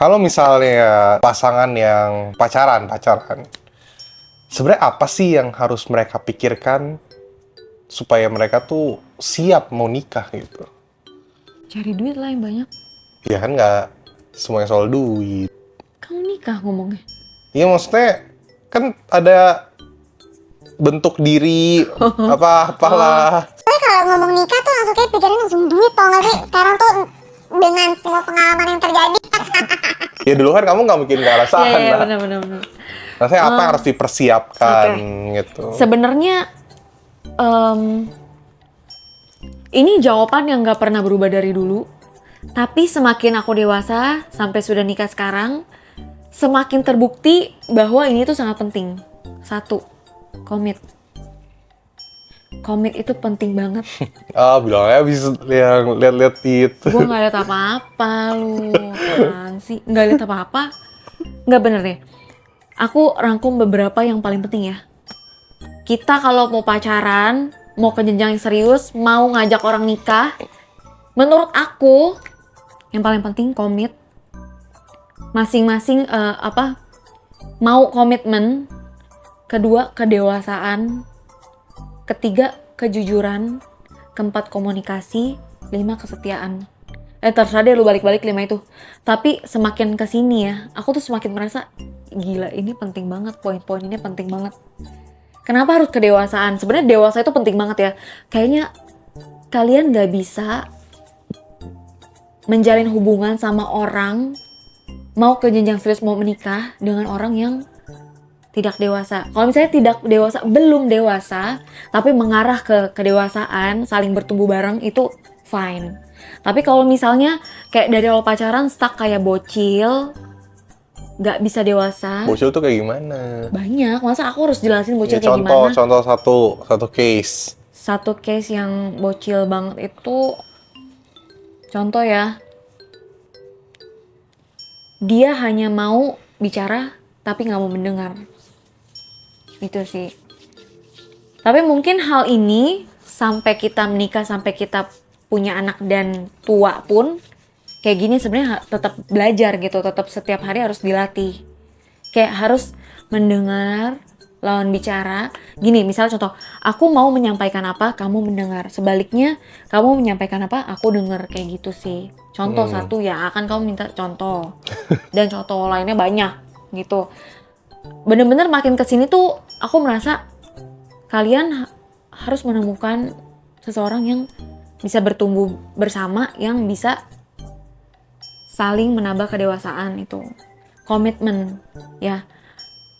Kalau misalnya pasangan yang pacaran, sebenarnya apa sih yang harus mereka pikirkan supaya mereka tuh siap mau nikah gitu? Cari duit lah yang banyak. Ya kan nggak semuanya soal duit. Kamu nikah ngomongnya. Iya maksudnya kan ada bentuk diri apalah. Soalnya kalau ngomong nikah tuh langsung kayak pikirin langsung duit, tau gak sih? Sekarang tuh dengan semua pengalaman yang terjadi. Ya dulu kan kamu nggak mungkin ke arah sana. Iya, benar. Maksudnya apa yang harus dipersiapkan gitu? Sebenarnya ini jawaban yang nggak pernah berubah dari dulu. Tapi semakin aku dewasa sampai sudah nikah sekarang, semakin terbukti bahwa ini tuh sangat penting. Satu, komit. Komit itu penting banget. Bilangnya bisa yang lihat-lihat itu. Gue nggak lihat apa-apa lu, apaan sih? Nggak lihat apa-apa? Nggak bener deh. Aku rangkum beberapa yang paling penting ya. Kita kalau mau pacaran, mau ke jenjang yang serius, mau ngajak orang nikah, menurut aku yang paling penting komit. Masing-masing mau komitmen. Kedua, kedewasaan. Ketiga, kejujuran. Keempat, komunikasi. 5, kesetiaan. Terserah deh lu balik-balik 5 itu. Tapi semakin kesini ya, aku tuh semakin merasa gila, ini penting banget, poin-poin ini penting banget. Kenapa harus kedewasaan? Sebenarnya dewasa itu penting banget ya. Kayaknya kalian gak bisa menjalin hubungan sama orang, mau ke jenjang serius, mau menikah dengan orang yang tidak dewasa. Kalau misalnya tidak dewasa, belum dewasa, tapi mengarah ke kedewasaan, saling bertumbuh bareng, itu fine. Tapi kalau misalnya kayak dari awal pacaran stuck kayak bocil, gak bisa dewasa. Bocil tuh kayak gimana? Banyak, masa aku harus jelasin bocil Ya, kayak gimana? contoh satu case. Satu case yang bocil banget itu, contoh ya, dia hanya mau bicara tapi gak mau mendengar. Itu sih. Tapi mungkin hal ini sampai kita menikah, sampai kita punya anak dan tua pun kayak gini sebenarnya tetap belajar gitu, tetap setiap hari harus dilatih. Kayak harus mendengar lawan bicara. Gini, misal contoh, aku mau menyampaikan apa, kamu mendengar. Sebaliknya, kamu menyampaikan apa, aku dengar, kayak gitu sih. Contoh satu ya, akan kamu minta contoh. Dan contoh lainnya banyak gitu. Bener-bener makin kesini tuh aku merasa kalian harus menemukan seseorang yang bisa bertumbuh bersama, yang bisa saling menambah kedewasaan itu. Komitmen ya.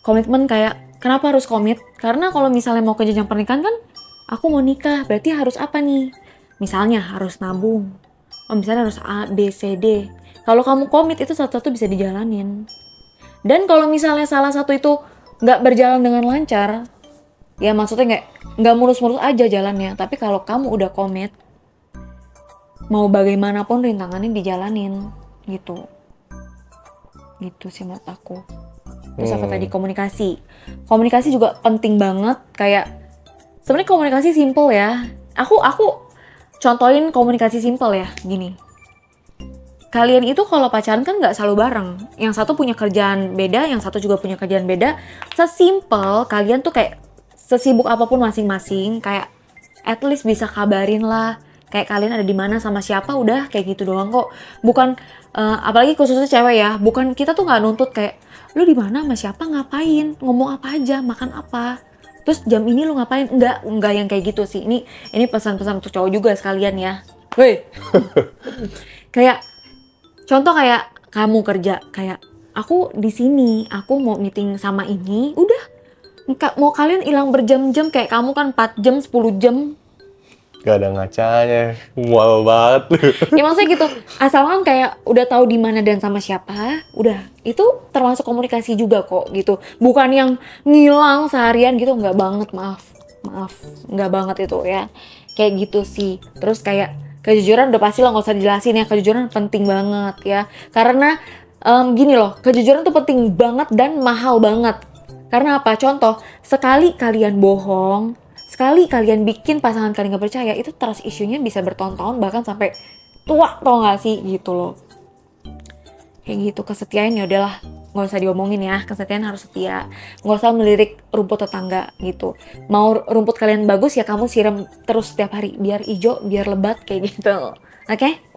Komitmen kayak kenapa harus komit? Karena kalau misalnya mau ke jenjang pernikahan kan aku mau nikah, berarti harus apa nih? Misalnya harus nabung. Misalnya harus A, B, C, D. Kalau kamu komit itu satu-satu bisa dijalanin. Dan kalau misalnya salah satu itu nggak berjalan dengan lancar, ya maksudnya nggak mulus-mulus aja jalannya. Tapi kalau kamu udah komit, mau bagaimanapun rintangannya dijalanin gitu. Gitu sih menurut aku. Terus apa tadi, komunikasi. Komunikasi juga penting banget. Kayak sebenarnya komunikasi simple ya. Aku contohin komunikasi simple ya. Gini. Kalian itu kalau pacaran kan nggak selalu bareng. Yang satu punya kerjaan beda, yang satu juga punya kerjaan beda. Sesimpel kalian tuh kayak sesibuk apapun masing-masing, kayak at least bisa kabarin lah. Kayak kalian ada di mana sama siapa, udah kayak gitu doang kok. Bukan apalagi khususnya cewek ya, bukan kita tuh nggak nuntut kayak lu di mana sama siapa, ngapain, ngomong apa aja, makan apa. Terus jam ini lu ngapain? Enggak yang kayak gitu sih. Ini pesan-pesan untuk cowok juga sekalian ya. Woi. Kayak contoh kayak kamu kerja, kayak aku di sini, aku mau meeting sama ini, udah. Mau kalian hilang berjam-jam, kayak kamu kan 4 jam, 10 jam. Gak ada ngacanya, mual banget. Ya maksudnya gitu, asalkan kayak udah tahu di mana dan sama siapa, udah. Itu termasuk komunikasi juga kok gitu. Bukan yang ngilang seharian gitu, nggak banget, maaf, nggak banget itu ya. Kayak gitu sih. Terus kayak kejujuran udah pasti lah, nggak usah dijelasin ya, kejujuran penting banget ya. Karena gini loh, kejujuran tuh penting banget dan mahal banget. Karena apa? Contoh, sekali kalian bohong, sekali kalian bikin pasangan kalian gak percaya, itu trust issue-nya bisa bertahun-tahun, bahkan sampai tua, tau gak sih? Gitu loh. Kayak gitu. Kesetiaan ya udahlah, nggak usah diomongin ya. Kesetiaan harus setia, nggak usah melirik rumput tetangga gitu. Mau rumput kalian bagus ya kamu siram terus setiap hari biar hijau, biar lebat kayak gitu. Oke?